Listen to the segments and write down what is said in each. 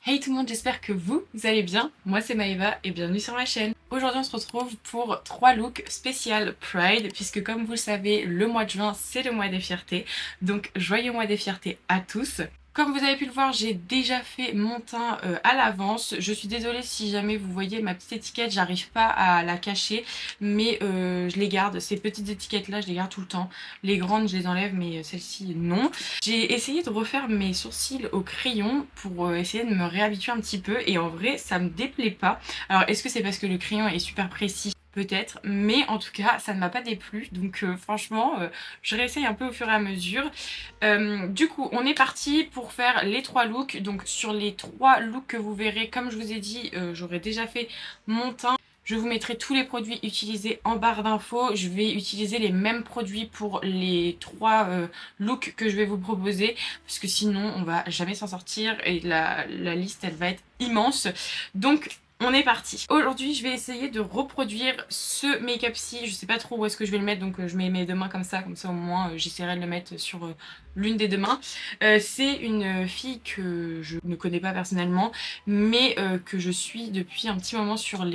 Hey tout le monde, j'espère que vous allez bien. Moi c'est Maëva et bienvenue sur ma chaîne. Aujourd'hui on se retrouve pour 3 looks spécial Pride puisque comme vous le savez, le mois de juin c'est le mois des fiertés. Donc joyeux mois des fiertés à tous. Comme vous avez pu le voir, j'ai déjà fait mon teint à l'avance. Je suis désolée si jamais vous voyez ma petite étiquette, j'arrive pas à la cacher, mais je les garde. Ces petites étiquettes là, je les garde tout le temps. Les grandes, je les enlève, mais celles-ci, non. J'ai essayé de refaire mes sourcils au crayon pour essayer de me réhabituer un petit peu et en vrai, ça me déplaît pas. Alors, est-ce que c'est parce que le crayon est super précis? Peut-être, mais en tout cas ça ne m'a pas déplu, donc franchement je réessaye un peu au fur et à mesure. Du coup on est parti pour faire les 3 looks. Donc sur les 3 looks que vous verrez, comme je vous ai dit, j'aurais déjà fait mon teint. Je vous mettrai tous les produits utilisés en barre d'infos. Je vais utiliser les mêmes produits pour les 3 looks que je vais vous proposer, parce que sinon on va jamais s'en sortir et la liste elle va être immense. Donc on est parti. Aujourd'hui, je vais essayer de reproduire ce make-up-ci. Je sais pas trop où est-ce que je vais le mettre, donc je mets mes deux mains comme ça au moins j'essaierai de le mettre sur l'une des deux mains. C'est une fille que je ne connais pas personnellement, mais que je suis depuis un petit moment sur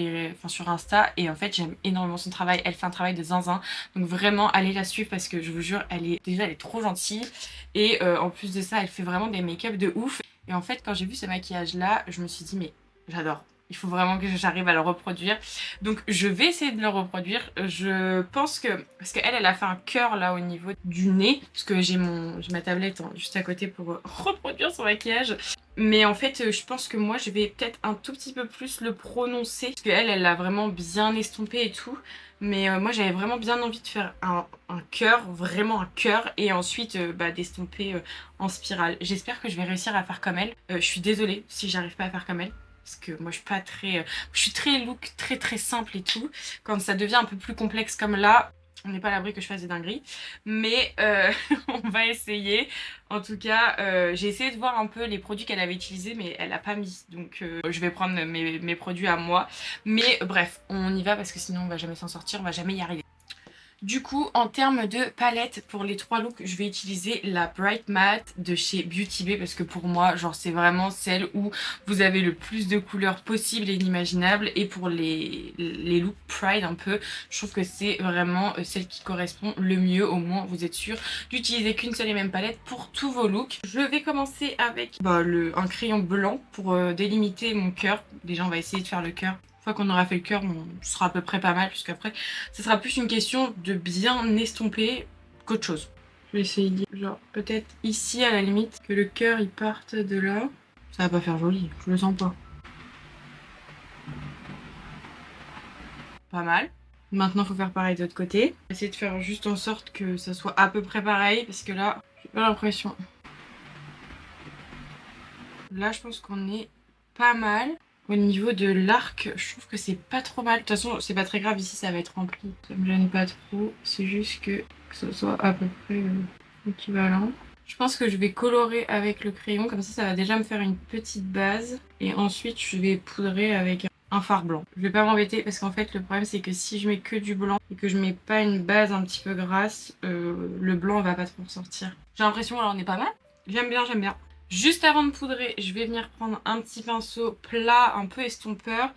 sur Insta, et en fait j'aime énormément son travail. Elle fait un travail de zinzin, donc vraiment allez la suivre parce que je vous jure, elle est trop gentille, et en plus de ça, elle fait vraiment des make-up de ouf. Et en fait, quand j'ai vu ce maquillage-là, je me suis dit mais j'adore. Il faut vraiment que j'arrive à le reproduire. Donc je vais essayer de le reproduire. Je pense que... Parce qu'elle, elle a fait un cœur là au niveau du nez. Parce que j'ai ma tablette juste à côté pour reproduire son maquillage. Mais en fait, je pense que moi, je vais peut-être un tout petit peu plus le prononcer. Parce qu'elle, elle l'a vraiment bien estompé et tout. Mais moi, j'avais vraiment bien envie de faire un cœur, vraiment un cœur. Et ensuite, d'estomper en spirale. J'espère que je vais réussir à faire comme elle. Je suis désolée si j'arrive pas à faire comme elle. Parce que moi je suis pas très... je suis très look, très simple et tout. Quand ça devient un peu plus complexe comme là, on n'est pas à l'abri que je fasse des dingueries. Mais on va essayer. En tout cas, j'ai essayé de voir un peu les produits qu'elle avait utilisés, mais elle a pas mis. Donc je vais prendre mes produits à moi. Mais bref, on y va parce que sinon on va jamais s'en sortir, on va jamais y arriver. Du coup, en termes de palette, pour les 3 looks, je vais utiliser la Bright Matte de chez Beauty Bay, parce que pour moi, genre c'est vraiment celle où vous avez le plus de couleurs possibles et inimaginables. Et pour les looks Pride un peu, je trouve que c'est vraiment celle qui correspond le mieux. Au moins, vous êtes sûr d'utiliser qu'une seule et même palette pour tous vos looks. Je vais commencer avec un crayon blanc pour délimiter mon cœur. Déjà, on va essayer de faire le cœur. Une fois qu'on aura fait le cœur, on sera à peu près pas mal, puisqu'après ce sera plus une question de bien estomper qu'autre chose. Je vais essayer de dire, genre peut-être ici à la limite, que le cœur il parte de là. Ça va pas faire joli, je le sens pas. Pas mal. Maintenant faut faire pareil de l'autre côté. Essayer de faire juste en sorte que ça soit à peu près pareil, parce que là, j'ai pas l'impression. Là je pense qu'on est pas mal. Au niveau de l'arc, je trouve que c'est pas trop mal. De toute façon, c'est pas très grave, ici ça va être rempli. Ça me gêne pas trop, c'est juste que ce soit à peu près équivalent. Je pense que je vais colorer avec le crayon, comme ça va déjà me faire une petite base. Et ensuite je vais poudrer avec un fard blanc. Je vais pas m'embêter parce qu'en fait le problème c'est que si je mets que du blanc et que je mets pas une base un petit peu grasse, le blanc va pas trop ressortir. J'ai l'impression là on est pas mal. J'aime bien, j'aime bien. Juste avant de poudrer, je vais venir prendre un petit pinceau plat, un peu estompeur.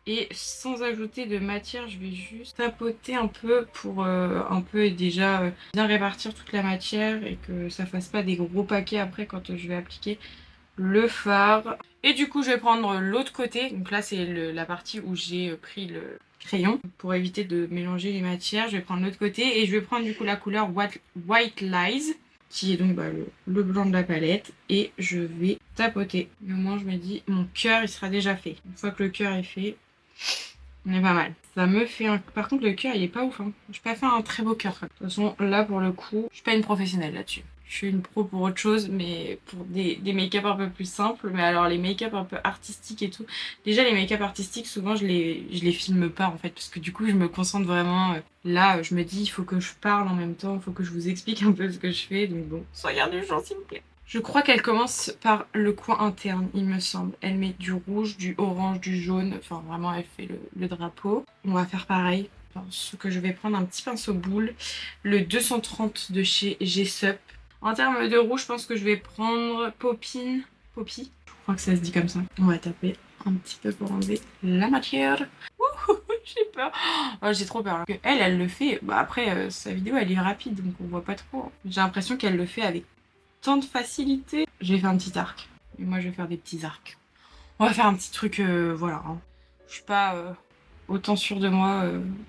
Et sans ajouter de matière, je vais juste tapoter un peu pour un peu déjà bien répartir toute la matière et que ça fasse pas des gros paquets après quand je vais appliquer le fard. Et du coup, je vais prendre l'autre côté. Donc là, c'est la partie où j'ai pris le crayon. Pour éviter de mélanger les matières, je vais prendre l'autre côté et je vais prendre du coup la couleur White Lies, qui est donc le blanc de la palette, et je vais tapoter. Et au moins je me dis mon cœur il sera déjà fait. Une fois que le cœur est fait, on est pas mal. Ça me fait un... Par contre le cœur il est pas ouf hein. Je peux pas faire un très beau cœur. De toute façon là pour le coup, je suis pas une professionnelle là-dessus. Je suis une pro pour autre chose, mais pour des make-up un peu plus simples. Mais alors les make-up un peu artistiques et tout. Déjà les make-up artistiques, souvent je les filme pas en fait. Parce que du coup je me concentre vraiment. Là je me dis il faut que je parle en même temps. Il faut que je vous explique un peu ce que je fais. Donc bon, soyez indulgents s'il vous plaît. Je crois qu'elle commence par le coin interne, il me semble. Elle met du rouge, du orange, du jaune. Enfin vraiment elle fait le drapeau. On va faire pareil. Ce que je vais prendre un petit pinceau boule. Le 230 de chez G-Sup. En termes de rouge, je pense que je vais prendre Poppy. crois que ça se dit comme ça. On va taper un petit peu pour enlever la matière. Ouh, j'ai peur. Oh, j'ai trop peur. Elle le fait. Bah après, sa vidéo, elle est rapide, donc on voit pas trop. J'ai l'impression qu'elle le fait avec tant de facilité. J'ai fait un petit arc. Et moi, je vais faire des petits arcs. On va faire un petit truc, voilà. Hein. Je suis pas autant sûre de moi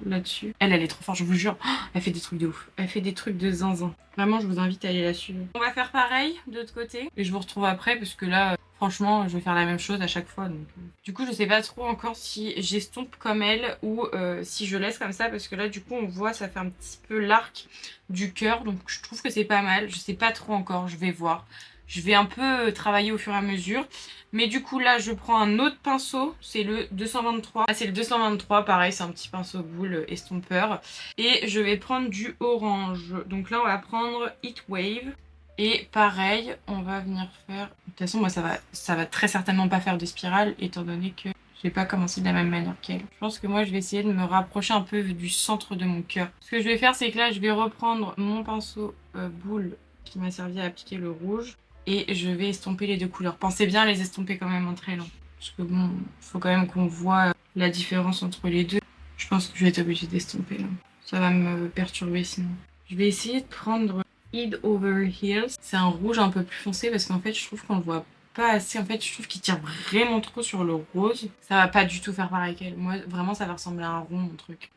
là-dessus. Elle est trop forte, je vous jure. Oh, elle fait des trucs de ouf. Elle fait des trucs de zinzin. Vraiment, je vous invite à aller la suivre. On va faire pareil de l'autre côté. Et je vous retrouve après parce que là, franchement, je vais faire la même chose à chaque fois. Donc, Du coup, je sais pas trop encore si j'estompe comme elle ou si je laisse comme ça. Parce que là, du coup, on voit, ça fait un petit peu l'arc du cœur. Donc, je trouve que c'est pas mal. Je sais pas trop encore, je vais voir. Je vais un peu travailler au fur et à mesure. Mais du coup, là, je prends un autre pinceau. C'est le 223. Ah, c'est le 223. Pareil, c'est un petit pinceau boule estompeur. Et je vais prendre du orange. Donc là, on va prendre Heat Wave. Et pareil, on va venir faire... De toute façon, moi, ça va très certainement pas faire de spirale, étant donné que j'ai pas commencé de la même manière qu'elle. Je pense que moi, je vais essayer de me rapprocher un peu du centre de mon cœur. Ce que je vais faire, c'est que là, je vais reprendre mon pinceau boule qui m'a servi à appliquer le rouge. Et je vais estomper les deux couleurs. Pensez bien à les estomper quand même entre elles. Parce que bon, il faut quand même qu'on voit la différence entre les deux. Je pense que je vais être obligée d'estomper là. Ça va me perturber sinon. Je vais essayer de prendre Head Over Heels. C'est un rouge un peu plus foncé parce qu'en fait, je trouve qu'on le voit pas assez. En fait, je trouve qu'il tire vraiment trop sur le rose. Ça va pas du tout faire pareil qu'elle. Moi, vraiment, ça va ressembler à un rond, mon truc.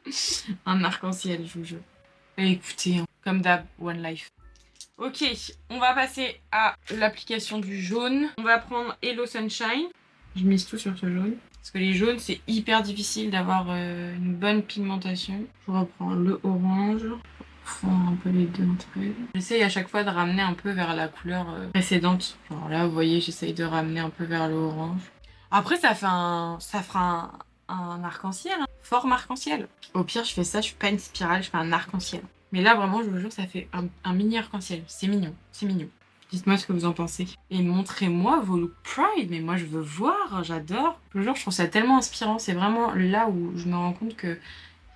Un arc-en-ciel, je vous jure. Et écoutez, hein, comme d'hab, One Life. Ok, on va passer à l'application du jaune. On va prendre Hello Sunshine. Je mise tout sur ce jaune. Parce que les jaunes, c'est hyper difficile d'avoir une bonne pigmentation. Je reprends le orange. Fondre un peu les deux entre elles. J'essaye à chaque fois de ramener un peu vers la couleur précédente. Genre là, vous voyez, j'essaye de ramener un peu vers le orange. Après, ça fera un arc-en-ciel. Hein. Forme arc-en-ciel. Au pire, je fais ça, je fais pas une spirale, je fais un arc-en-ciel. Mais là, vraiment, je vous jure, ça fait un mini arc-en-ciel. C'est mignon, c'est mignon. Dites-moi ce que vous en pensez. Et montrez-moi vos looks Pride. Mais moi, je veux voir, j'adore. Je vous jure, je trouve ça tellement inspirant. C'est vraiment là où je me rends compte qu'il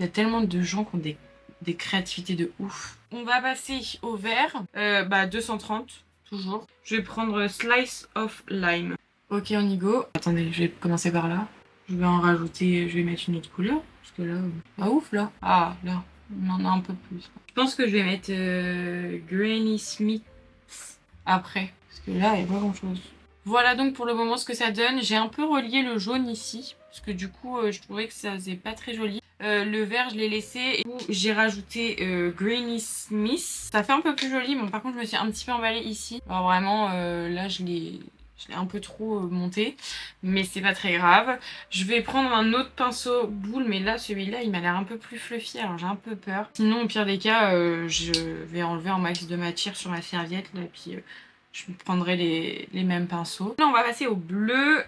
y a tellement de gens qui ont des créativités de ouf. On va passer au vert. 230, toujours. Je vais prendre Slice of Lime. Ok, on y go. Attendez, je vais commencer par là. Je vais en rajouter, je vais mettre une autre couleur. Parce que là, pas ouf là. Ah, là. On en a un peu plus. Je pense que je vais mettre Granny Smith après. Parce que là, il n'y a pas grand chose. Voilà donc pour le moment ce que ça donne. J'ai un peu relié le jaune ici. Parce que du coup, je trouvais que ça faisait pas très joli. Le vert, je l'ai laissé. Et du coup, j'ai rajouté Granny Smith. Ça fait un peu plus joli. Bon, par contre, je me suis un petit peu emballée ici. Alors vraiment, là, je l'ai un peu trop monté, mais c'est pas très grave. Je vais prendre un autre pinceau boule, mais là, celui-là, il m'a l'air un peu plus fluffy, alors j'ai un peu peur. Sinon, au pire des cas, je vais enlever un max de matière sur ma serviette, là, puis je prendrai les mêmes pinceaux. Là, on va passer au bleu.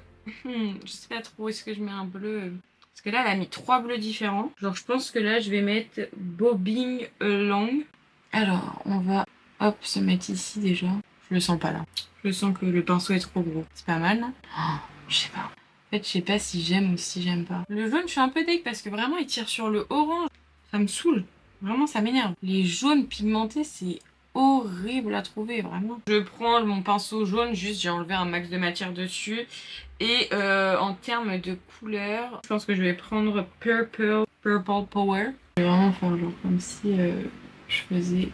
Je sais pas trop, est-ce que je mets un bleu... Parce que là, elle a mis 3 bleus différents. Genre, je pense que là, je vais mettre Bobbing Along. Alors, on va, hop, se mettre ici déjà. Je le sens pas là. Je sens que le pinceau est trop gros. C'est pas mal, non? Oh, je sais pas. En fait, je sais pas si j'aime ou si j'aime pas. Le jaune, je suis un peu deg parce que vraiment, il tire sur le orange. Ça me saoule. Vraiment, ça m'énerve. Les jaunes pigmentés, c'est horrible à trouver, vraiment. Je prends mon pinceau jaune, juste j'ai enlevé un max de matière dessus. Et en termes de couleur, je pense que je vais prendre Purple Power. Je vais vraiment faire genre comme si je faisais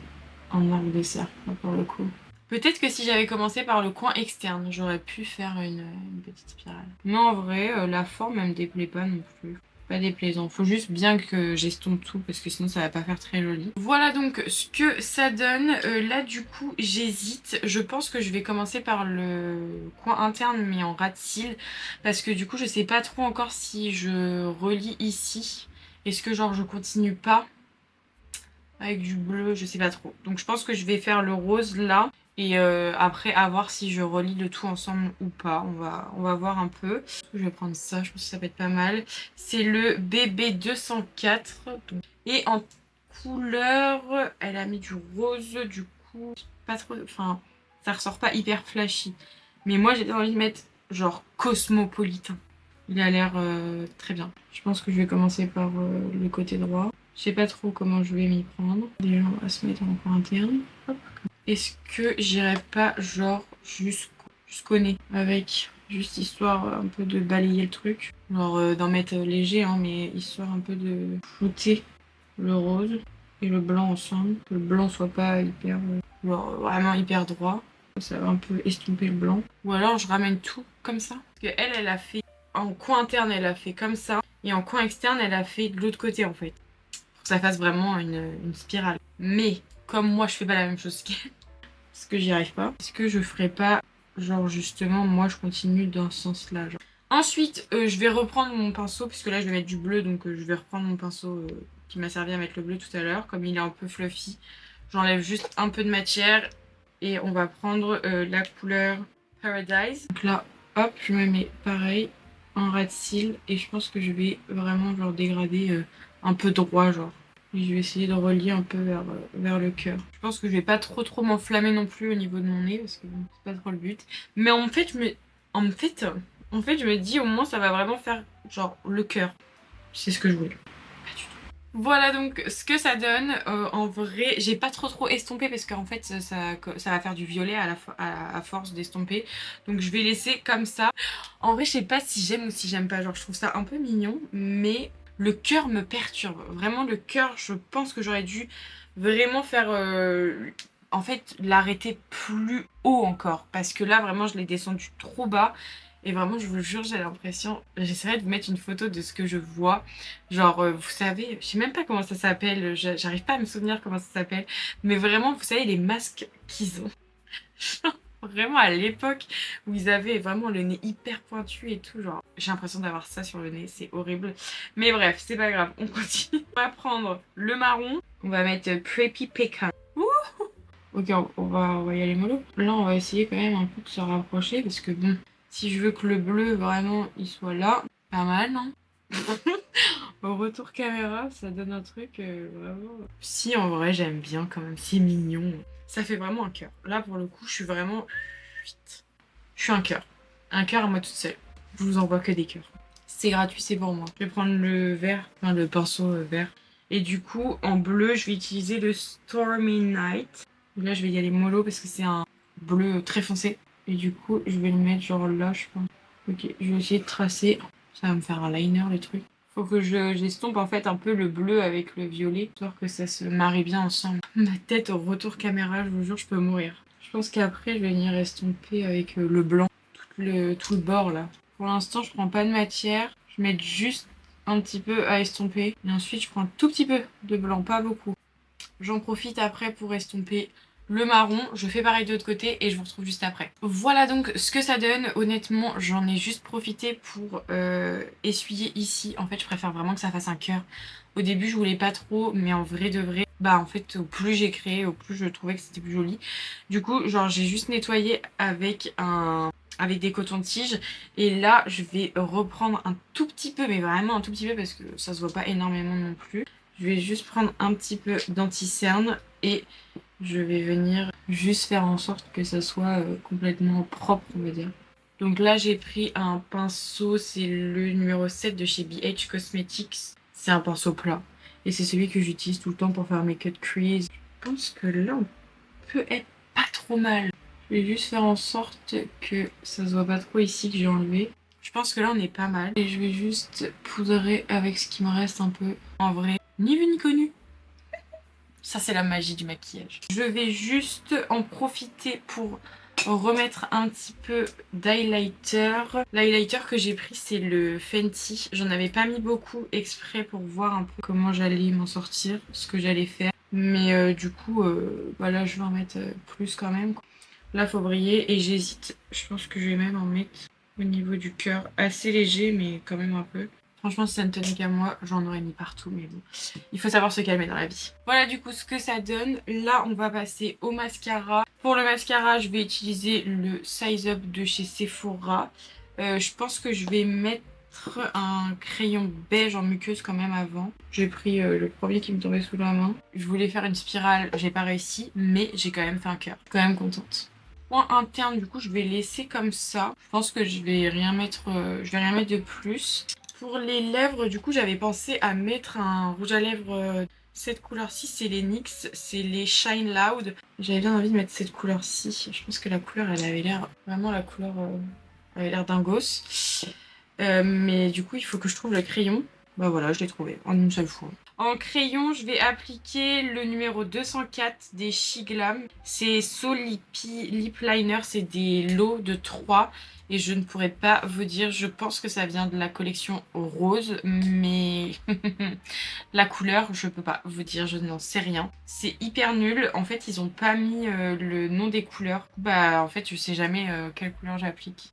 un arc de cercle, pour le coup. Peut-être que si j'avais commencé par le coin externe, j'aurais pu faire une petite spirale. Mais en vrai, la forme, elle me déplaît pas non plus. Pas déplaisant. Faut juste bien que j'estompe tout parce que sinon ça va pas faire très joli. Voilà donc ce que ça donne. Là du coup j'hésite. Je pense que je vais commencer par le coin interne mais en ras de cils. Parce que du coup je sais pas trop encore si je relis ici. Est-ce que genre je continue pas avec du bleu, je sais pas trop. Donc je pense que je vais faire le rose là. Et après, à voir si je relie le tout ensemble ou pas. On va voir un peu. Je vais prendre ça, je pense que ça peut être pas mal. C'est le BB204. Et en couleur, elle a mis du rose, du coup, pas trop... Enfin, ça ressort pas hyper flashy. Mais moi, j'ai envie de mettre genre cosmopolitain. Il a l'air très bien. Je pense que je vais commencer par le côté droit. Je sais pas trop comment je vais m'y prendre. Déjà, on va se mettre en coin interne. Hop. Est-ce que j'irai pas genre jusqu'au nez avec Juste histoire un peu de balayer le truc. Genre d'en mettre léger, hein, mais histoire un peu de flouter le rose et le blanc ensemble. Que le blanc soit pas hyper, genre vraiment hyper droit. Ça va un peu estomper le blanc. Ou alors je ramène tout comme ça. Parce que elle a fait, en coin interne, elle a fait comme ça. Et en coin externe, elle a fait de l'autre côté en fait. Pour que ça fasse vraiment une spirale. Mais comme moi je fais pas la même chose qu'elle, parce que j'y arrive pas, est-ce que je ferais pas, genre justement, moi je continue dans ce sens-là. Genre. Ensuite, je vais reprendre mon pinceau, puisque là je vais mettre du bleu, donc je vais reprendre mon pinceau qui m'a servi à mettre le bleu tout à l'heure. Comme il est un peu fluffy, j'enlève juste un peu de matière et on va prendre la couleur Paradise. Donc là, hop, je me mets pareil en ras de cils et je pense que je vais vraiment genre dégrader un peu droit, genre. Et je vais essayer de relier un peu vers le cœur. Je pense que je vais pas trop m'enflammer non plus au niveau de mon nez parce que bon, c'est pas trop le but. Mais en fait, je me dis au moins ça va vraiment faire genre le cœur. C'est ce que je voulais. Pas du tout. Voilà donc ce que ça donne. En vrai, j'ai pas trop estompé parce qu'en fait ça va faire du violet à force d'estomper. Donc je vais laisser comme ça. En vrai, je sais pas si j'aime ou si j'aime pas. Genre, je trouve ça un peu mignon, mais le cœur me perturbe. Vraiment, le cœur, je pense que j'aurais dû vraiment faire. En fait, l'arrêter plus haut encore. Parce que là, vraiment, je l'ai descendu trop bas. Et vraiment, je vous jure, j'ai l'impression. J'essaierai de vous mettre une photo de ce que je vois. Genre, vous savez, je sais même pas comment ça s'appelle. J'arrive pas à me souvenir comment ça s'appelle. Mais vraiment, vous savez, les masques qu'ils ont. Vraiment à l'époque où ils avaient vraiment le nez hyper pointu et tout, genre j'ai l'impression d'avoir ça sur le nez, c'est horrible. Mais bref, c'est pas grave, on continue. On va prendre le marron, on va mettre Preppy Pecan. Ouh, ok, on va y aller mollo. Là, on va essayer quand même un peu de se rapprocher parce que bon, si je veux que le bleu vraiment il soit là, pas mal, non? Au retour caméra, ça donne un truc vraiment. Si en vrai j'aime bien quand même, c'est mignon. Ça fait vraiment un cœur. Là pour le coup, je suis vraiment. Je suis un cœur. Un cœur à moi toute seule. Je vous envoie que des cœurs. C'est gratuit, c'est pour moi. Je vais prendre le vert, enfin le pinceau vert. Et du coup, en bleu, je vais utiliser le Stormy Night. Là, je vais y aller mollo parce que c'est un bleu très foncé. Et du coup, je vais le mettre genre là, je pense. Ok, je vais essayer de tracer. Ça va me faire un liner, le truc. Faut que j'estompe en fait un peu le bleu avec le violet, histoire que ça se marie bien ensemble. Ma tête au retour caméra, je vous jure, je peux mourir. Je pense qu'après, je vais venir estomper avec le blanc, tout le bord là. Pour l'instant, je prends pas de matière. Je mets juste un petit peu à estomper. Et ensuite, je prends un tout petit peu de blanc, pas beaucoup. J'en profite après pour estomper le marron. Je fais pareil de l'autre côté et je vous retrouve juste après. Voilà donc ce que ça donne. Honnêtement, j'en ai juste profité pour essuyer ici. En fait, je préfère vraiment que ça fasse un cœur. Au début, je voulais pas trop, mais en vrai de vrai, bah en fait, au plus j'ai créé, au plus je trouvais que c'était plus joli. Du coup, genre, j'ai juste nettoyé avec des cotons-tiges. Et là, je vais reprendre un tout petit peu, mais vraiment un tout petit peu parce que ça se voit pas énormément non plus. Je vais juste prendre un petit peu d'anti-cerne et je vais venir juste faire en sorte que ça soit complètement propre, on va dire. Donc là, j'ai pris un pinceau, c'est le numéro 7 de chez BH Cosmetics. C'est un pinceau plat. Et c'est celui que j'utilise tout le temps pour faire mes cut crease. Je pense que là, on peut être pas trop mal. Je vais juste faire en sorte que ça se voit pas trop ici que j'ai enlevé. Je pense que là, on est pas mal. Et je vais juste poudrer avec ce qui me reste un peu. En vrai, ni vu ni connu. Ça, c'est la magie du maquillage. Je vais juste en profiter pour remettre un petit peu d'highlighter. L'highlighter que j'ai pris, c'est le Fenty. J'en avais pas mis beaucoup exprès pour voir un peu comment j'allais m'en sortir, ce que j'allais faire. Mais du coup, voilà, je vais en mettre plus quand même. Là, faut briller et j'hésite. Je pense que je vais même en mettre au niveau du cœur. Assez léger, mais quand même un peu. Franchement, si ça ne tenait qu'à moi, j'en aurais mis partout, mais bon, il faut savoir se calmer dans la vie. Voilà du coup ce que ça donne. Là, on va passer au mascara. Pour le mascara, je vais utiliser le Size Up de chez Sephora. Je pense que je vais mettre un crayon beige en muqueuse quand même avant. J'ai pris le premier qui me tombait sous la main. Je voulais faire une spirale, j'ai pas réussi, mais j'ai quand même fait un cœur. Je suis quand même contente. Point interne, du coup, je vais laisser comme ça. Je pense que je vais rien mettre de plus. Pour les lèvres, du coup, j'avais pensé à mettre un rouge à lèvres. Cette couleur-ci, c'est les NYX, c'est les Shine Loud. J'avais bien envie de mettre cette couleur-ci. Je pense que la couleur, elle avait l'air vraiment la couleur avait l'air d'un gosse. Mais du coup, il faut que je trouve le crayon. Bah voilà, je l'ai trouvé en une seule fois. En crayon, je vais appliquer le numéro 204 des Shiglam. C'est So Lippy Lip Liner, c'est des lots de 3. Et je ne pourrais pas vous dire, je pense que ça vient de la collection rose, mais la couleur, je peux pas vous dire, je n'en sais rien. C'est hyper nul, en fait ils ont pas mis le nom des couleurs. Bah en fait je sais jamais quelle couleur j'applique.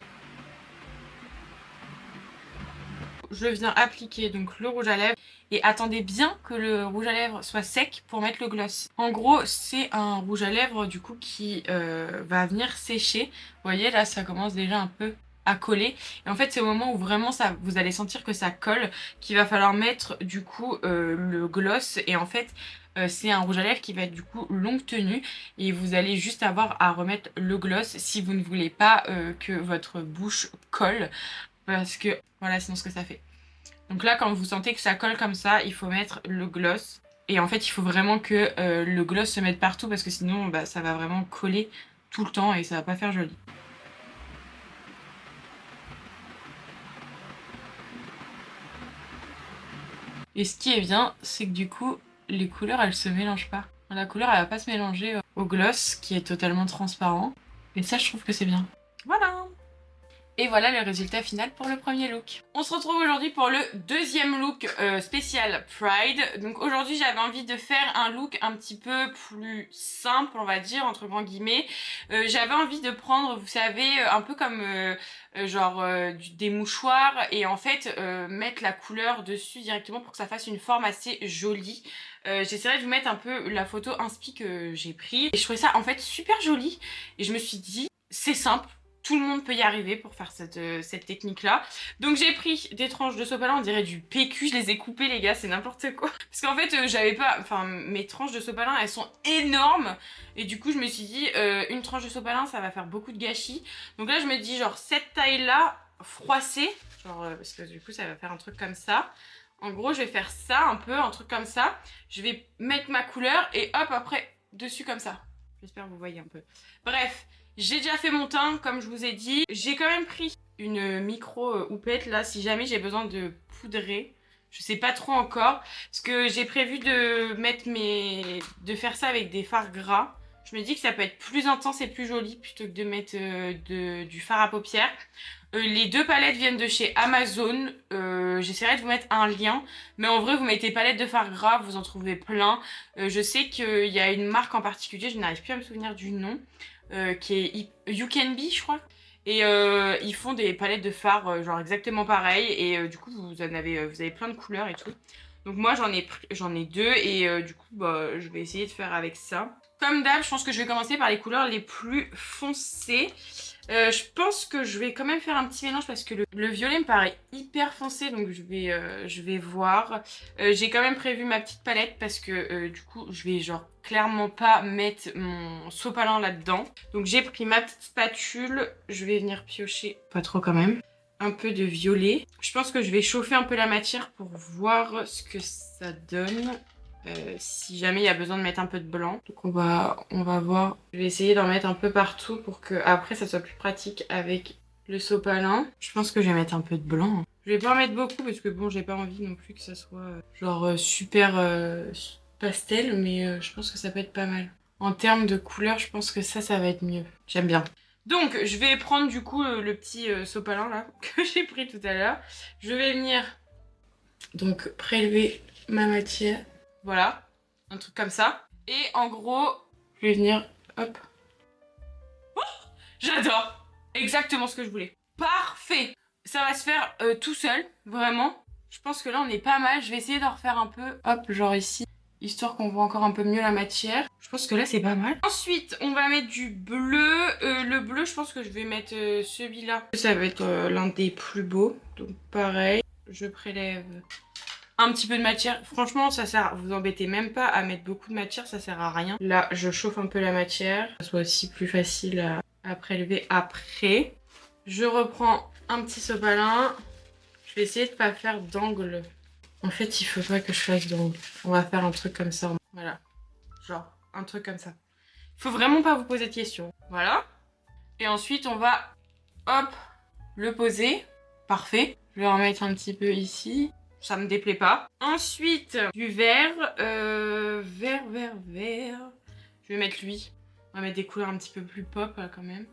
Je viens appliquer donc le rouge à lèvres et attendez bien que le rouge à lèvres soit sec pour mettre le gloss. En gros c'est un rouge à lèvres du coup qui va venir sécher. Vous voyez là ça commence déjà un peu à coller et en fait c'est au moment où vraiment ça, vous allez sentir que ça colle qu'il va falloir mettre du coup le gloss et en fait c'est un rouge à lèvres qui va être du coup longue tenue et vous allez juste avoir à remettre le gloss si vous ne voulez pas que votre bouche colle parce que voilà sinon ce que ça fait. Donc là quand vous sentez que ça colle comme ça, il faut mettre le gloss. Et en fait il faut vraiment que le gloss se mette partout parce que sinon bah, ça va vraiment coller tout le temps et ça va pas faire joli. Et ce qui est bien, c'est que du coup les couleurs elles se mélangent pas. La couleur elle va pas se mélanger au gloss qui est totalement transparent. Et ça je trouve que c'est bien. Voilà! Et voilà le résultat final pour le premier look. On se retrouve aujourd'hui pour le deuxième look spécial Pride. Donc aujourd'hui j'avais envie de faire un look un petit peu plus simple, on va dire, entre grands guillemets. J'avais envie de prendre, vous savez, un peu comme des mouchoirs et en fait mettre la couleur dessus directement pour que ça fasse une forme assez jolie. J'essaierai de vous mettre un peu la photo inspi que j'ai prise. Et je trouvais ça en fait super joli. Et je me suis dit, c'est simple. Tout le monde peut y arriver pour faire cette technique-là. Donc j'ai pris des tranches de sopalin, on dirait du PQ, je les ai coupées les gars, c'est n'importe quoi. Parce qu'en fait j'avais pas, enfin mes tranches de sopalin elles sont énormes. Et du coup je me suis dit une tranche de sopalin ça va faire beaucoup de gâchis. Donc là je me dis genre cette taille-là froissée, genre parce que du coup ça va faire un truc comme ça. En gros je vais faire ça un peu, un truc comme ça. Je vais mettre ma couleur et hop après dessus comme ça. J'espère que vous voyez un peu. Bref. J'ai déjà fait mon teint, comme je vous ai dit. J'ai quand même pris une micro houppette, là, si jamais j'ai besoin de poudrer. Je sais pas trop encore. Parce que j'ai prévu de mettre de faire ça avec des fards gras. Je me dis que ça peut être plus intense et plus joli plutôt que de mettre du fard à paupières. Les deux palettes viennent de chez Amazon. J'essaierai de vous mettre un lien. Mais en vrai, vous mettez palettes de fard gras, vous en trouvez plein. Je sais qu'il y a une marque en particulier, je n'arrive plus à me souvenir du nom. Qui est You Can Be je crois et ils font des palettes de fard genre exactement pareil et du coup vous avez plein de couleurs et tout donc moi j'en ai deux et du coup bah, je vais essayer de faire avec ça comme d'hab. Je pense que je vais commencer par les couleurs les plus foncées. Je pense que je vais quand même faire un petit mélange parce que le violet me paraît hyper foncé donc je vais voir. J'ai quand même prévu ma petite palette parce que du coup je vais genre clairement pas mettre mon sopalin là-dedans. Donc j'ai pris ma petite spatule, je vais venir piocher, pas trop quand même, un peu de violet. Je pense que je vais chauffer un peu la matière pour voir ce que ça donne. Si jamais il y a besoin de mettre un peu de blanc. Donc on va voir. Je vais essayer d'en mettre un peu partout pour que après ça soit plus pratique avec le sopalin. Je pense que je vais mettre un peu de blanc. Je vais pas en mettre beaucoup parce que bon j'ai pas envie non plus que ça soit super pastel mais je pense que ça peut être pas mal. En termes de couleur je pense que ça va être mieux. J'aime bien. Donc je vais prendre du coup le petit sopalin là que j'ai pris tout à l'heure. Je vais venir donc prélever ma matière. Voilà, un truc comme ça. Et en gros, je vais venir, hop. Oh, j'adore. Exactement ce que je voulais. Parfait. Ça va se faire tout seul, vraiment. Je pense que là, on est pas mal. Je vais essayer d'en refaire un peu, hop, genre ici. Histoire qu'on voit encore un peu mieux la matière. Je pense que là, c'est pas mal. Ensuite, on va mettre du bleu. Le bleu, je pense que je vais mettre celui-là. Ça va être l'un des plus beaux. Donc pareil, je prélève un petit peu de matière. Franchement, ça sert, vous embêtez même pas à mettre beaucoup de matière, ça sert à rien. Là, je chauffe un peu la matière, que ça soit aussi plus facile à prélever après. Je reprends un petit sopalin. Je vais essayer de pas faire d'angle. En fait, il faut pas que je fasse d'angle. On va faire un truc comme ça. Voilà. Genre, un truc comme ça. Il faut vraiment pas vous poser de questions. Voilà. Et ensuite, on va, hop, le poser. Parfait. Je vais en mettre un petit peu ici. Ça me déplaît pas. Ensuite, du vert. Vert. Je vais mettre lui. On va mettre des couleurs un petit peu plus pop là, quand même.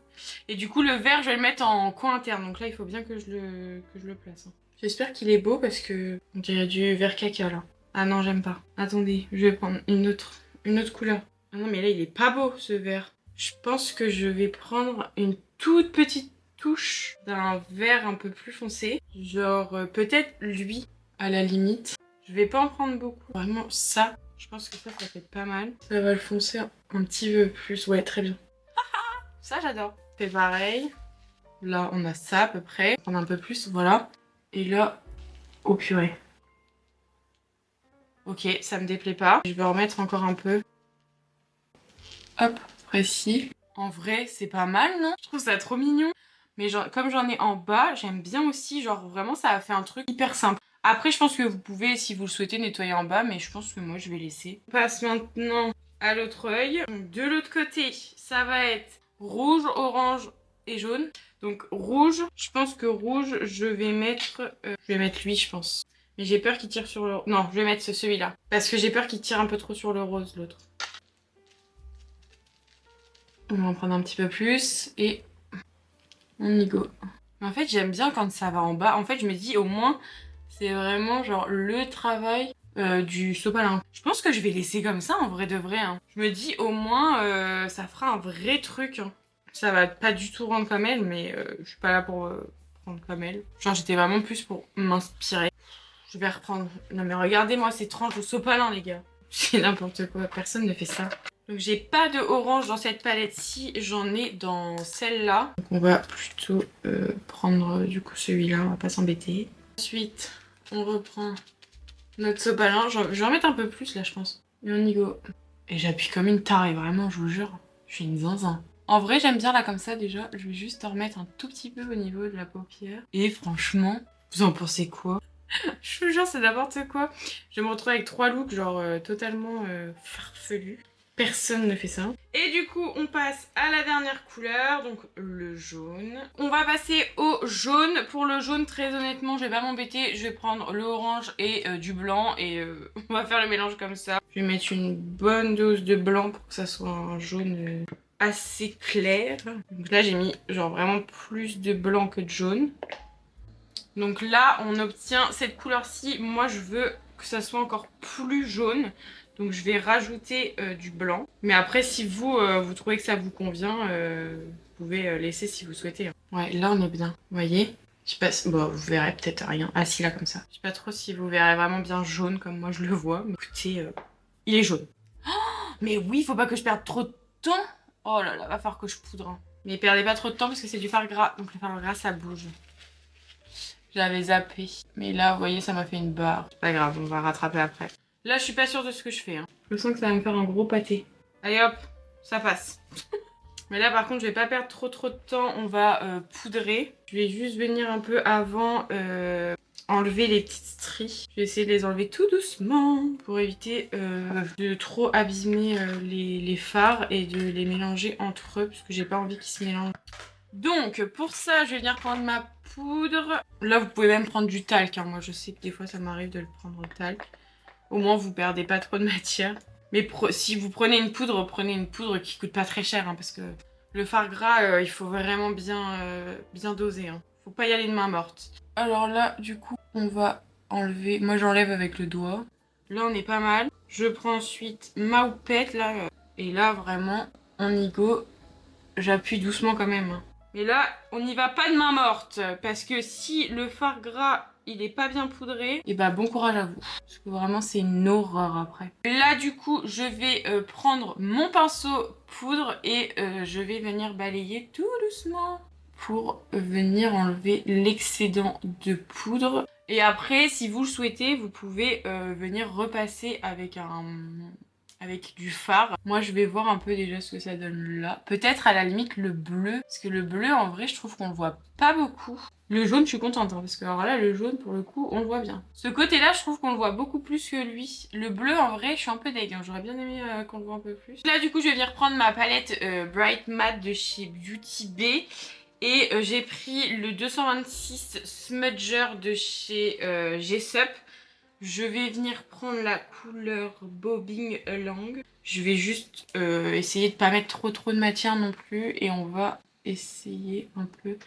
Et du coup, le vert, je vais le mettre en coin interne. Donc là, il faut bien que je le place. Hein. J'espère qu'il est beau parce que on dirait du vert caca là. Ah non, j'aime pas. Attendez, je vais prendre une autre couleur. Ah non, mais là, il est pas beau ce vert. Je pense que je vais prendre une toute petite touche d'un vert un peu plus foncé. Genre, peut-être lui, à la limite. Je vais pas en prendre beaucoup. Vraiment, ça, je pense que ça peut être pas mal. Ça va le foncer un petit peu plus. Ouais, très bien. Ça, j'adore. C'est pareil. Là, on a ça à peu près. On a un peu plus, voilà. Et là, oh purée. Ok, ça me déplaît pas. Je vais en remettre encore un peu. Hop, précis. En vrai, c'est pas mal, non? Je trouve ça trop mignon. Mais genre, comme j'en ai en bas, j'aime bien aussi. Genre, vraiment, ça a fait un truc hyper simple. Après, je pense que vous pouvez, si vous le souhaitez, nettoyer en bas. Mais je pense que moi, je vais laisser. On passe maintenant à l'autre œil. De l'autre côté, ça va être rouge, orange et jaune. Donc, rouge, je pense que rouge, je vais mettre lui, je pense. Mais j'ai peur qu'il tire sur le... Non, je vais mettre celui-là. Parce que j'ai peur qu'il tire un peu trop sur le rose, l'autre. On va en prendre un petit peu plus et on y go. En fait, j'aime bien quand ça va en bas. En fait, je me dis au moins, c'est vraiment genre le travail du sopalin. Je pense que je vais laisser comme ça en vrai de vrai. Hein. Je me dis au moins, ça fera un vrai truc. Hein. Ça va pas du tout rendre comme elle, mais je suis pas là pour prendre comme elle. Genre, j'étais vraiment plus pour m'inspirer. Je vais reprendre. Non mais regardez-moi ces tranches de sopalin, les gars. C'est n'importe quoi. Personne ne fait ça. Donc j'ai pas de orange dans cette palette-ci, j'en ai dans celle-là. Donc on va plutôt prendre du coup celui-là, on va pas s'embêter. Ensuite, on reprend notre sopalin. Je vais en mettre un peu plus là, je pense. Et on y go. Et j'appuie comme une tarée, vraiment, je vous jure. Je suis une zinzin. En vrai, j'aime bien là comme ça déjà. Je vais juste en remettre un tout petit peu au niveau de la paupière. Et franchement, vous en pensez quoi? Je vous jure, c'est n'importe quoi. Je vais me retrouver avec 3 looks genre totalement farfelus. Personne ne fait ça. Et du coup, on passe à la dernière couleur, donc le jaune. On va passer au jaune. Pour le jaune, très honnêtement, je vais pas m'embêter. Je vais prendre le orange et du blanc et on va faire le mélange comme ça. Je vais mettre une bonne dose de blanc pour que ça soit un jaune assez clair. Donc là, j'ai mis genre vraiment plus de blanc que de jaune. Donc là, on obtient cette couleur-ci. Moi, je veux que ça soit encore plus jaune. Donc je vais rajouter du blanc. Mais après, si vous, vous trouvez que ça vous convient, vous pouvez laisser si vous souhaitez. Ouais, là, on est bien. Vous voyez? Je sais pas si... Bon, vous verrez peut-être rien. Ah si, là, comme ça. Je sais pas trop si vous verrez vraiment bien jaune comme moi je le vois. Mais écoutez, il est jaune. Oh, mais oui, faut pas que je perde trop de temps. Oh là là, va falloir que je poudre. Hein. Mais perdez pas trop de temps parce que c'est du fard gras. Donc le fard gras, ça bouge. J'avais zappé. Mais là, vous voyez, ça m'a fait une barre. C'est pas grave, on va rattraper après. Là, je suis pas sûre de ce que je fais. Hein. Je sens que ça va me faire un gros pâté. Allez hop, ça passe. Mais là, par contre, je vais pas perdre trop de temps. On va poudrer. Je vais juste venir un peu avant enlever les petites stries. Je vais essayer de les enlever tout doucement pour éviter de trop abîmer les fards et de les mélanger entre eux parce que j'ai pas envie qu'ils se mélangent. Donc, pour ça, je vais venir prendre ma poudre. Là, vous pouvez même prendre du talc. Hein. Moi, je sais que des fois, ça m'arrive de le prendre au talc. Au moins, vous perdez pas trop de matière. Mais si vous prenez une poudre qui coûte pas très cher. Hein, parce que le fard gras, il faut vraiment bien doser. Hein. Faut pas y aller de main morte. Alors là, du coup, on va enlever... Moi, j'enlève avec le doigt. Là, on est pas mal. Je prends ensuite ma houppette, là. Et là, vraiment, on y go. J'appuie doucement quand même. Hein. Mais là, on n'y va pas de main morte. Parce que si le fard gras, il est pas bien poudré, et bah bon courage à vous. Parce que vraiment, c'est une horreur après. Là, du coup, je vais prendre mon pinceau poudre et je vais venir balayer tout doucement pour venir enlever l'excédent de poudre. Et après, si vous le souhaitez, vous pouvez venir repasser avec du fard. Moi, je vais voir un peu déjà ce que ça donne là. Peut-être à la limite le bleu. Parce que le bleu, en vrai, je trouve qu'on le voit pas beaucoup. Le jaune, je suis contente. Hein, parce que alors là, le jaune, pour le coup, on le voit bien. Ce côté-là, je trouve qu'on le voit beaucoup plus que lui. Le bleu, en vrai, je suis un peu deg. Hein. J'aurais bien aimé qu'on le voit un peu plus. Là, du coup, je vais venir prendre ma palette Bright Matte de chez Beauty Bay. Et j'ai pris le 226 Smudger de chez Jessup. Je vais venir prendre la couleur Bobbing Along. Je vais juste essayer de pas mettre trop de matière non plus. Et on va essayer un peu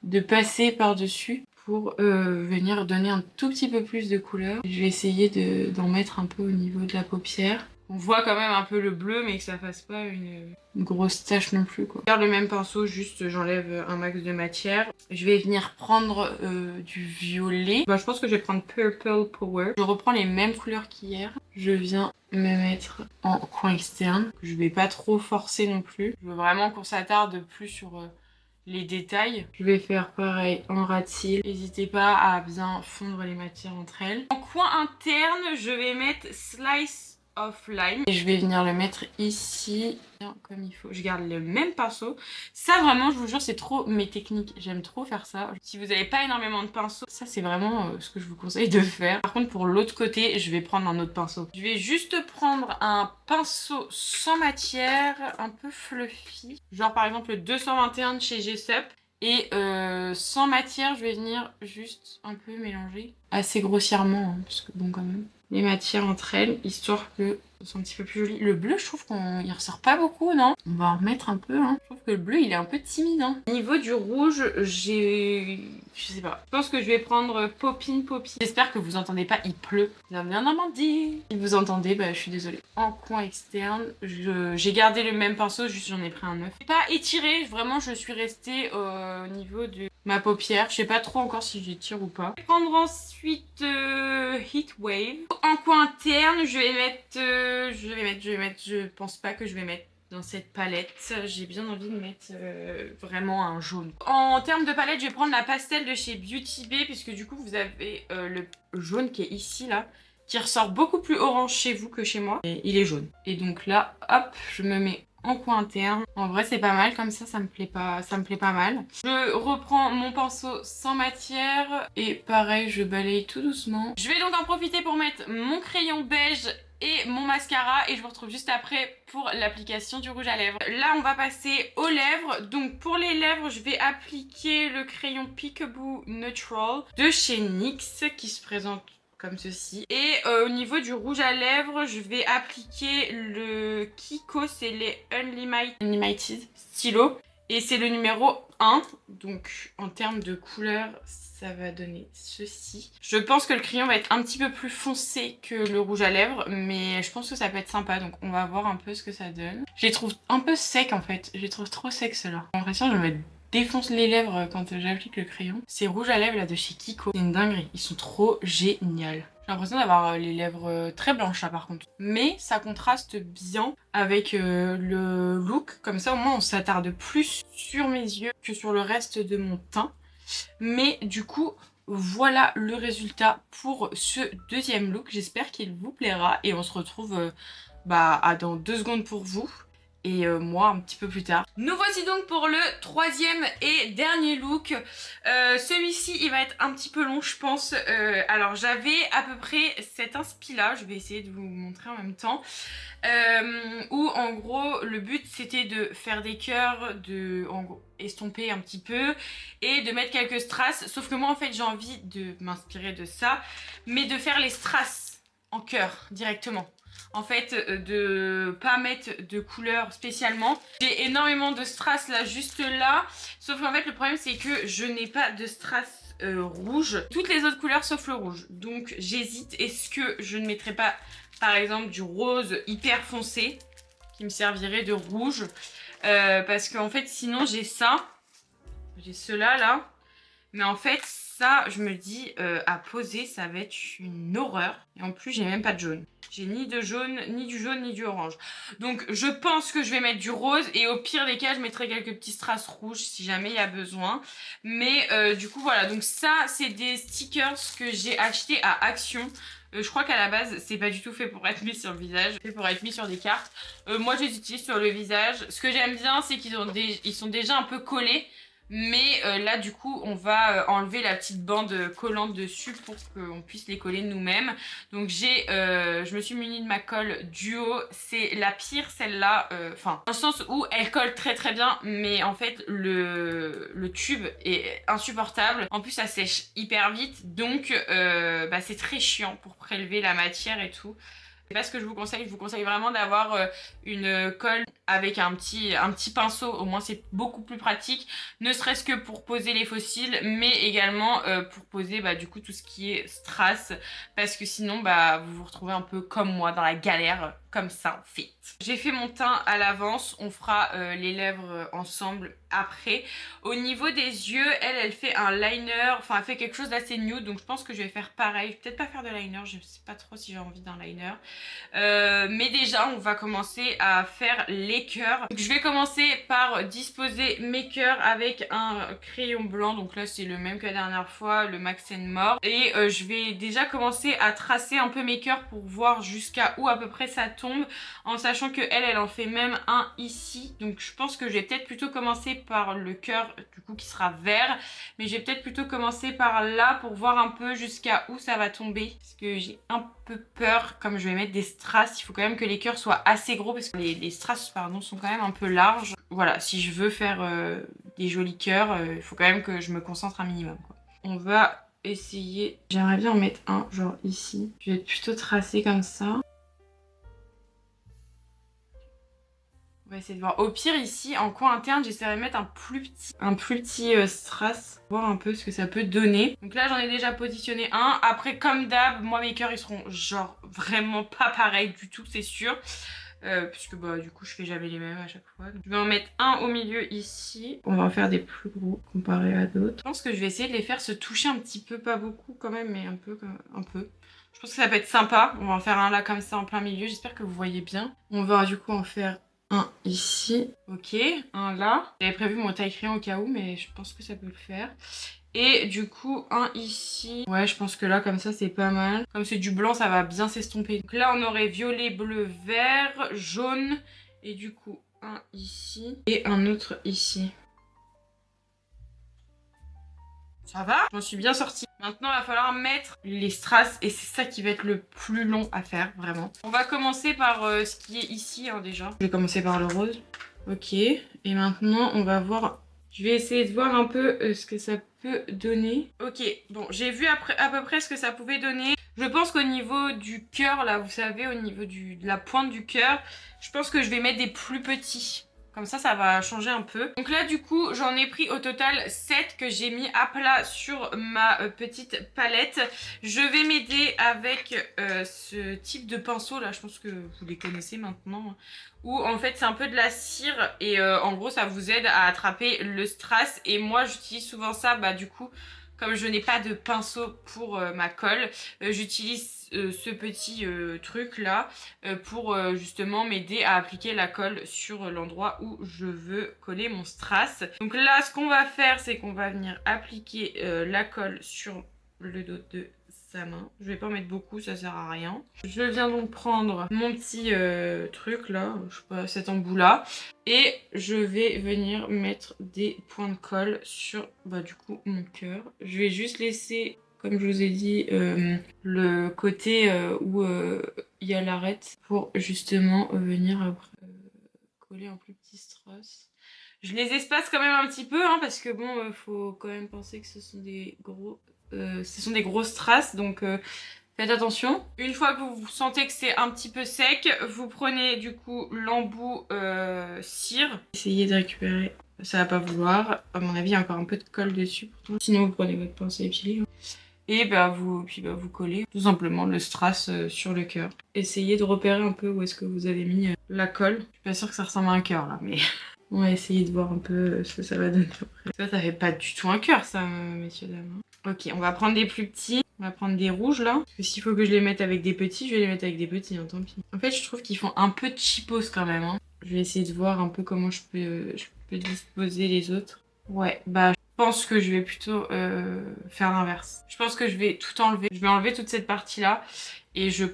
de passer par-dessus pour venir donner un tout petit peu plus de couleur. Je vais essayer d'en mettre un peu au niveau de la paupière. On voit quand même un peu le bleu, mais que ça fasse pas une grosse tache non plus, quoi. Je garde le même pinceau, juste j'enlève un max de matière. Je vais venir prendre du violet. Bah, je pense que je vais prendre Purple Power. Je reprends les mêmes couleurs qu'hier. Je viens me mettre en coin externe. Je vais pas trop forcer non plus. Je veux vraiment qu'on s'attarde plus sur les détails. Je vais faire pareil en ras de cils. N'hésitez pas à bien fondre les matières entre elles. En coin interne, je vais mettre Slice of Lime. Et je vais venir le mettre ici, comme il faut. Je garde le même pinceau. Ça vraiment, je vous jure, c'est trop mes techniques. J'aime trop faire ça. Si vous n'avez pas énormément de pinceaux, ça c'est vraiment ce que je vous conseille de faire. Par contre, pour l'autre côté, je vais prendre un autre pinceau. Je vais juste prendre un pinceau sans matière, un peu fluffy. Genre par exemple le 221 de chez Jessup. Et sans matière, je vais venir juste un peu mélanger. Assez grossièrement, hein, parce que bon quand même. Les matières entre elles, histoire que ce soit un petit peu plus joli. Le bleu, je trouve qu'il ressort pas beaucoup, non? On va en remettre un peu, hein. Je trouve que le bleu, il est un peu timide, hein. Au niveau du rouge, je sais pas. Je pense que je vais prendre Poppin Poppy. J'espère que vous entendez pas, il pleut. Bienvenue en Normandie. Si vous entendez, bah je suis désolée. En coin externe, j'ai gardé le même pinceau, juste j'en ai pris un neuf. Pas étiré, vraiment je suis restée au niveau de ma paupière. Je sais pas trop encore si j'étire ou pas. Je vais prendre ensuite Heat Wave. En coin interne, je vais mettre, je pense pas que je vais mettre dans cette palette. J'ai bien envie de mettre vraiment un jaune. En termes de palette, je vais prendre la pastel de chez Beauty Bay, puisque du coup vous avez le jaune qui est ici là, qui ressort beaucoup plus orange chez vous que chez moi. Et il est jaune. Et donc là, hop, je me mets en coin interne. En vrai c'est pas mal comme ça me plaît pas mal. Je reprends mon pinceau sans matière et pareil je balaye tout doucement. Je vais donc en profiter pour mettre mon crayon beige et mon mascara et je vous retrouve juste après pour l'application du rouge à lèvres. Là on va passer aux lèvres. Donc pour les lèvres je vais appliquer le crayon Peekaboo Neutral de chez NYX qui se présente comme ceci. Et au niveau du rouge à lèvres, je vais appliquer le Kiko, c'est les Unlimited stylo. Et c'est le numéro 1. Donc en termes de couleur, ça va donner ceci. Je pense que le crayon va être un petit peu plus foncé que le rouge à lèvres, mais je pense que ça peut être sympa. Donc on va voir un peu ce que ça donne. Je les trouve un peu secs en fait. Je les trouve trop secs ceux-là. J'ai l'impression que je vais me défonce les lèvres quand j'applique le crayon. Ces rouges à lèvres là de chez Kiko, c'est une dinguerie. Ils sont trop géniaux. J'ai l'impression d'avoir les lèvres très blanches là par contre. Mais ça contraste bien avec le look. Comme ça au moins on s'attarde plus sur mes yeux que sur le reste de mon teint. Mais du coup voilà le résultat pour ce deuxième look. J'espère qu'il vous plaira et on se retrouve dans 2 secondes pour vous. Et moi un petit peu plus tard. Nous voici donc pour le troisième et dernier look. Celui-ci il va être un petit peu long je pense. Alors j'avais à peu près cet inspi là, je vais essayer de vous montrer en même temps. Où en gros le but c'était de faire des cœurs, de estomper un petit peu et de mettre quelques strass. Sauf que moi en fait j'ai envie de m'inspirer de ça, mais de faire les strass en cœur directement. En fait, de pas mettre de couleur spécialement. J'ai énormément de strass là, juste là. Sauf qu'en fait, le problème, c'est que je n'ai pas de strass rouge. Toutes les autres couleurs sauf le rouge. Donc, j'hésite. Est-ce que je ne mettrais pas, par exemple, du rose hyper foncé qui me servirait de rouge parce qu'en fait, sinon, j'ai ça. J'ai cela là. Mais en fait, ça, je me dis, à poser, ça va être une horreur. Et en plus, j'ai même pas de jaune. J'ai ni de jaune, ni du jaune, ni du orange. Donc, je pense que je vais mettre du rose. Et au pire des cas, je mettrai quelques petits strass rouges si jamais il y a besoin. Mais du coup, voilà. Donc ça, c'est des stickers que j'ai achetés à Action. Je crois qu'à la base, c'est pas du tout fait pour être mis sur le visage. C'est fait pour être mis sur des cartes. Moi, je les utilise sur le visage. Ce que j'aime bien, c'est qu'ils sont déjà un peu collés. Mais là du coup on va enlever la petite bande collante dessus pour qu'on puisse les coller nous-mêmes. Donc je me suis munie de ma colle Duo. C'est la pire celle-là, enfin dans le sens où elle colle très très bien, mais en fait le tube est insupportable. En plus ça sèche hyper vite, donc c'est très chiant pour prélever la matière et tout. C'est pas ce que je vous conseille vraiment d'avoir une colle avec un petit pinceau, au moins c'est beaucoup plus pratique, ne serait-ce que pour poser les fossiles, mais également pour poser du coup tout ce qui est strass, parce que sinon vous vous retrouvez un peu comme moi dans la galère, comme ça en fait. J'ai fait mon teint à l'avance, on fera les lèvres ensemble après. Au niveau des yeux, elle fait un liner, enfin elle fait quelque chose d'assez nude, donc je pense que je vais faire pareil, peut-être pas faire de liner, je sais pas trop si j'ai envie d'un liner. Mais déjà on va commencer à faire les cœurs. Donc, je vais commencer par disposer mes cœurs avec un crayon blanc. Donc là c'est le même que la dernière fois, le Max More. Et je vais déjà commencer à tracer un peu mes cœurs pour voir jusqu'à où à peu près ça tombe. En sachant que elle en fait même un ici. Donc je pense que je vais peut-être plutôt commencer par le cœur du coup qui sera vert. Mais je vais peut-être plutôt commencer par là pour voir un peu jusqu'à où ça va tomber. Parce que j'ai un peu peur, comme je vais mettre des strass, il faut quand même que les cœurs soient assez gros parce que les strass pardon, sont quand même un peu larges. Voilà, si je veux faire des jolis cœurs, il faut quand même que je me concentre un minimum, quoi. On va essayer, j'aimerais bien en mettre un genre ici. Je vais plutôt tracer comme ça. On va essayer de voir. Au pire ici, en coin interne, j'essaierai de mettre un plus petit strass. Voir un peu ce que ça peut donner. Donc là, j'en ai déjà positionné un. Après, comme d'hab, moi, mes cœurs, ils seront genre vraiment pas pareils du tout, c'est sûr. Puisque du coup, je fais jamais les mêmes à chaque fois. Donc, je vais en mettre un au milieu ici. On va en faire des plus gros comparé à d'autres. Je pense que je vais essayer de les faire se toucher un petit peu, pas beaucoup quand même, mais un peu. Je pense que ça peut être sympa. On va en faire un là comme ça en plein milieu. J'espère que vous voyez bien. On va du coup en faire un ici, ok, un là. J'avais prévu mon taille crayon au cas où, mais je pense que ça peut le faire. Et du coup, un ici. Ouais, je pense que là, comme ça, c'est pas mal. Comme c'est du blanc, ça va bien s'estomper. Donc là, on aurait violet, bleu, vert, jaune. Et du coup, un ici. Et un autre ici. Ça va? Je m'en suis bien sortie. Maintenant, il va falloir mettre les strass et c'est ça qui va être le plus long à faire, vraiment. On va commencer par ce qui est ici, hein, déjà. Je vais commencer par le rose. Ok. Et maintenant, on va voir... Je vais essayer de voir un peu ce que ça peut donner. Ok, bon, j'ai vu à peu près ce que ça pouvait donner. Je pense qu'au niveau du cœur, là, vous savez, au niveau de la pointe du cœur, je pense que je vais mettre des plus petits. Comme ça va changer un peu. Donc là, du coup, j'en ai pris au total 7 que j'ai mis à plat sur ma petite palette. Je vais m'aider avec ce type de pinceau là. Je pense que vous les connaissez maintenant. Où en fait, c'est un peu de la cire et en gros, ça vous aide à attraper le strass. Et moi, j'utilise souvent ça, du coup... Comme je n'ai pas de pinceau pour ma colle, j'utilise ce petit truc là pour justement m'aider à appliquer la colle sur l'endroit où je veux coller mon strass. Donc là, ce qu'on va faire, c'est qu'on va venir appliquer la colle sur le dos de sa main. Je vais pas en mettre beaucoup, ça sert à rien. Je viens donc prendre mon petit truc là, je sais pas, cet embout là. Et je vais venir mettre des points de colle sur du coup mon cœur. Je vais juste laisser, comme je vous ai dit, le côté où il y a l'arête pour justement venir après coller un plus petit strass. Je les espace quand même un petit peu hein, parce que bon, faut quand même penser que ce sont des gros strass, donc faites attention. Une fois que vous sentez que c'est un petit peu sec, vous prenez du coup l'embout cire. Essayez de récupérer. Ça va pas vouloir. À mon avis, il y a encore un peu de colle dessus. Pourtant. Sinon, vous prenez votre pince à épiler. Et vous collez tout simplement le strass sur le cœur. Essayez de repérer un peu où est-ce que vous avez mis la colle. Je suis pas sûre que ça ressemble à un cœur là, mais on va essayer de voir un peu ce que ça va donner après. Ça fait pas du tout un cœur ça, messieurs dames. Ok, on va prendre des plus petits. On va prendre des rouges là. Parce que s'il faut que je les mette avec des petits, je vais les mettre avec des petits, hein, tant pis. En fait, je trouve qu'ils font un peu cheapos quand même. Hein. Je vais essayer de voir un peu comment je peux disposer les autres. Ouais, je pense que je vais plutôt faire l'inverse. Je pense que je vais tout enlever. Je vais enlever toute cette partie là. Et je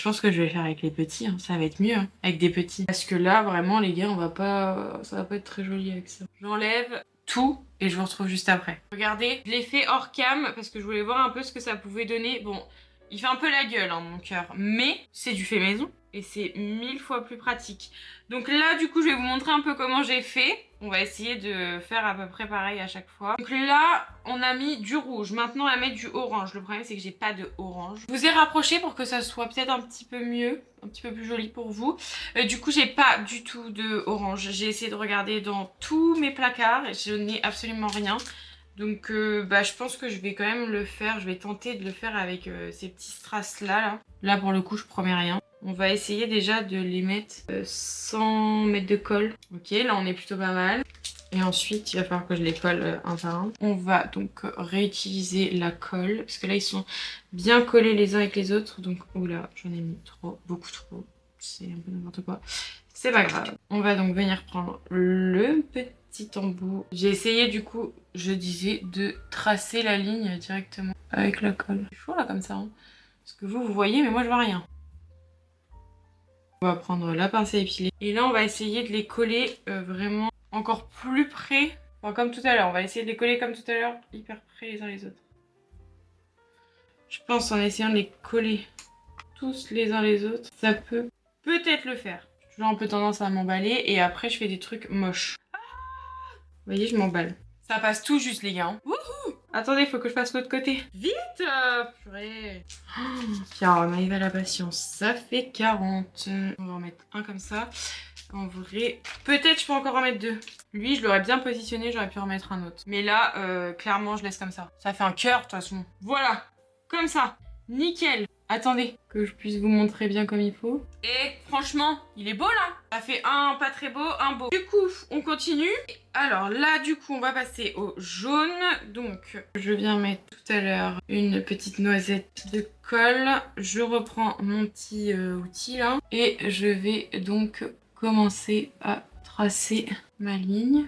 pense que je vais faire avec les petits. Hein. Ça va être mieux hein, avec des petits. Parce que là, vraiment, les gars, ça va pas être très joli avec ça. J'enlève tout et je vous retrouve juste après. Regardez, je l'ai fait hors cam parce que je voulais voir un peu ce que ça pouvait donner. Bon, il fait un peu la gueule, hein, mon cœur, mais c'est du fait maison et c'est 1000 fois plus pratique. Donc là, du coup, je vais vous montrer un peu comment j'ai fait. On va essayer de faire à peu près pareil à chaque fois. Donc là, on a mis du rouge. Maintenant, on va mettre du orange. Le problème, c'est que j'ai pas de orange. Je vous ai rapproché pour que ça soit peut-être un petit peu mieux, un petit peu plus joli pour vous. Du coup, j'ai pas du tout de orange. J'ai essayé de regarder dans tous mes placards et je n'ai absolument rien. Donc je pense que je vais quand même le faire. Je vais tenter de le faire avec ces petits strass là. Là, pour le coup, je promets rien. On va essayer déjà de les mettre sans mettre de colle. Ok, là on est plutôt pas mal. Et ensuite, il va falloir que je les colle un par un. On va donc réutiliser la colle. Parce que là, ils sont bien collés les uns avec les autres. Donc, oula, j'en ai mis trop, beaucoup trop. C'est un peu n'importe quoi. C'est pas grave. On va donc venir prendre le petit embout. J'ai essayé du coup, je disais, de tracer la ligne directement avec la colle. C'est chaud là comme ça. Hein. Parce que vous voyez, mais moi je vois rien. On va prendre la pince à épiler. Et là, on va essayer de les coller vraiment encore plus près. Enfin, comme tout à l'heure. On va essayer de les coller comme tout à l'heure, hyper près les uns les autres. Je pense en essayant de les coller tous les uns les autres, ça peut peut-être le faire. J'ai toujours un peu tendance à m'emballer et après, je fais des trucs moches. Vous voyez, je m'emballe. Ça passe tout juste, les gars. Hein. Wouhou! Attendez, faut que je fasse l'autre côté. Vite! Purée. Car Maëva la patience, ça fait 40. On va en mettre un comme ça. En vrai, peut-être je peux encore en mettre deux. Lui, je l'aurais bien positionné, j'aurais pu en mettre un autre. Mais là, clairement, je laisse comme ça. Ça fait un cœur, de toute façon. Voilà, comme ça. Nickel. Attendez, que je puisse vous montrer bien comme il faut. Et franchement, il est beau là. Ça fait un pas très beau, un beau. Du coup, on continue. Alors là, du coup, on va passer au jaune. Donc, je viens mettre tout à l'heure une petite noisette de colle. Je reprends mon petit outil là. Et je vais donc commencer à tracer ma ligne.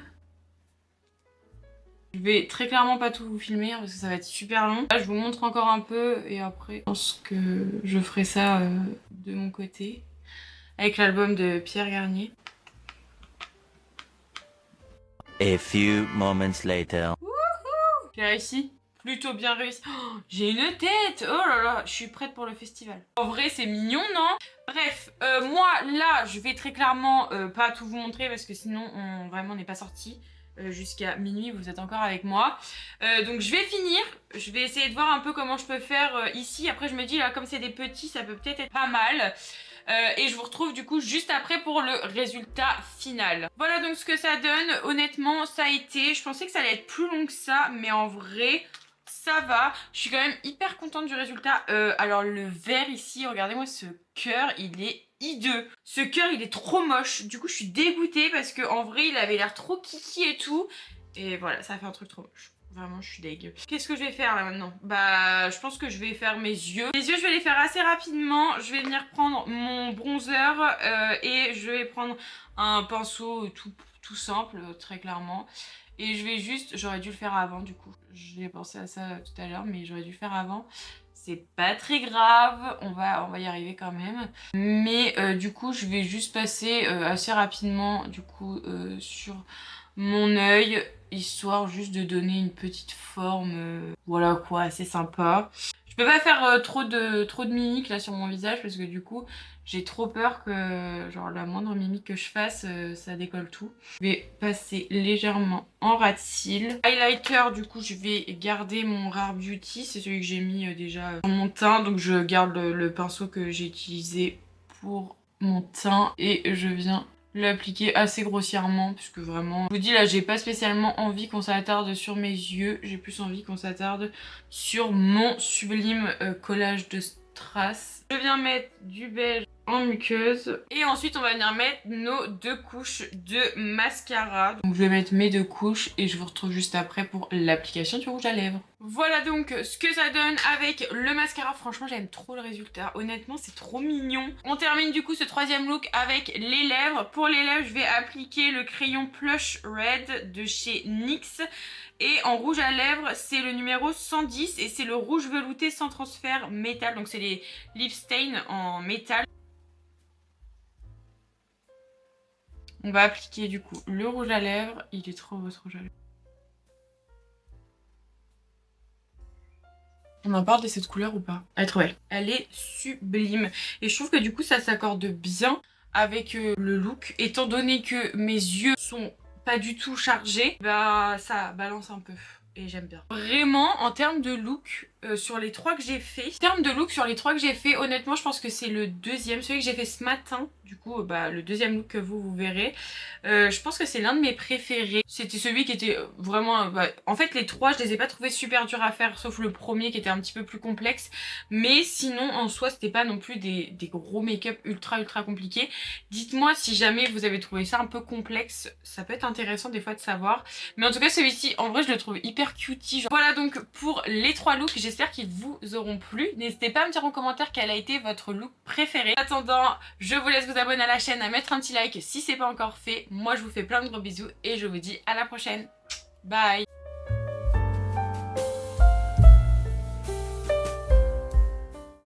Je vais très clairement pas tout vous filmer parce que ça va être super long. Là, je vous montre encore un peu et après, je pense que je ferai ça de mon côté avec l'album de Pierre Garnier. A few moments later. Wouhou! J'ai réussi. Plutôt bien réussi. Oh, j'ai une tête! Oh là là, je suis prête pour le festival. En vrai, c'est mignon, non? Bref, moi, là, je vais très clairement pas tout vous montrer parce que sinon, vraiment, on n'est pas sorti. Jusqu'à minuit, vous êtes encore avec moi. Donc je vais finir. Je vais essayer de voir un peu comment je peux faire ici. Après, je me dis, là, comme c'est des petits, ça peut peut-être être pas mal. Et je vous retrouve du coup juste après pour le résultat final. Voilà donc ce que ça donne. Honnêtement, ça a été... Je pensais que ça allait être plus long que ça, mais en vrai... Ça va, je suis quand même hyper contente du résultat. Alors le vert ici, regardez-moi ce cœur, il est hideux. Ce cœur, il est trop moche. Du coup, je suis dégoûtée parce qu'en vrai, il avait l'air trop kiki et tout. Et voilà, ça fait un truc trop moche. Vraiment, je suis deg. Qu'est-ce que je vais faire là maintenant? Bah, je pense que je vais faire mes yeux. Les yeux, je vais les faire assez rapidement. Je vais venir prendre mon bronzer et je vais prendre un pinceau tout simple, très clairement. Et je vais juste, j'aurais dû le faire avant du coup. J'ai pensé à ça tout à l'heure, mais j'aurais dû le faire avant. C'est pas très grave, on va y arriver quand même. Mais du coup, je vais juste passer assez rapidement du coup sur mon œil, histoire juste de donner une petite forme, voilà quoi, assez sympa. Je peux pas faire trop de mimiques là sur mon visage parce que du coup j'ai trop peur que genre la moindre mimique que je fasse ça décolle tout. Je vais passer légèrement en ras de cils. Highlighter du coup je vais garder mon Rare Beauty, c'est celui que j'ai mis déjà sur mon teint, donc je garde le pinceau que j'ai utilisé pour mon teint et je viens l'appliquer assez grossièrement puisque vraiment, je vous dis là, j'ai pas spécialement envie qu'on s'attarde sur mes yeux, j'ai plus envie qu'on s'attarde sur mon sublime collage de strass. Je viens mettre du beige en muqueuse et ensuite on va venir mettre nos 2 couches de mascara. Donc je vais mettre mes 2 couches et je vous retrouve juste après pour l'application du rouge à lèvres. Voilà donc ce que ça donne avec le mascara. Franchement, j'aime trop le résultat. Honnêtement, c'est trop mignon. On termine du coup ce 3e look avec les lèvres. Pour les lèvres, je vais appliquer le crayon Plush Red de chez NYX. Et en rouge à lèvres, c'est le numéro 110 et c'est le rouge velouté sans transfert métal. Donc c'est les lip stains en métal. On va appliquer du coup le rouge à lèvres. Il est trop beau ce rouge à lèvres. On en parle de cette couleur ou pas? Elle est trop belle. Elle est sublime. Et je trouve que du coup ça s'accorde bien avec le look. Étant donné que mes yeux sont pas du tout chargés, bah ça balance un peu. Et j'aime bien. Vraiment, en termes de look, sur les 3 que j'ai fait, honnêtement, je pense que c'est le deuxième, celui que j'ai fait ce matin. Du coup, bah, le deuxième look que vous verrez. Je pense que c'est l'un de mes préférés. C'était celui qui était vraiment... bah, en fait, les 3, je les ai pas trouvés super durs à faire, sauf le premier qui était un petit peu plus complexe. Mais sinon, en soi, c'était pas non plus des gros make-up ultra compliqués. Dites-moi si jamais vous avez trouvé ça un peu complexe. Ça peut être intéressant des fois de savoir. Mais en tout cas, celui-ci, en vrai, je le trouve hyper cutie. Genre. Voilà donc pour les 3 looks, j'espère qu'ils vous auront plu. N'hésitez pas à me dire en commentaire quel a été votre look préféré. En attendant, je vous laisse vous abonner à la chaîne, à mettre un petit like si c'est pas encore fait. Moi je vous fais plein de gros bisous et je vous dis à la prochaine. Bye.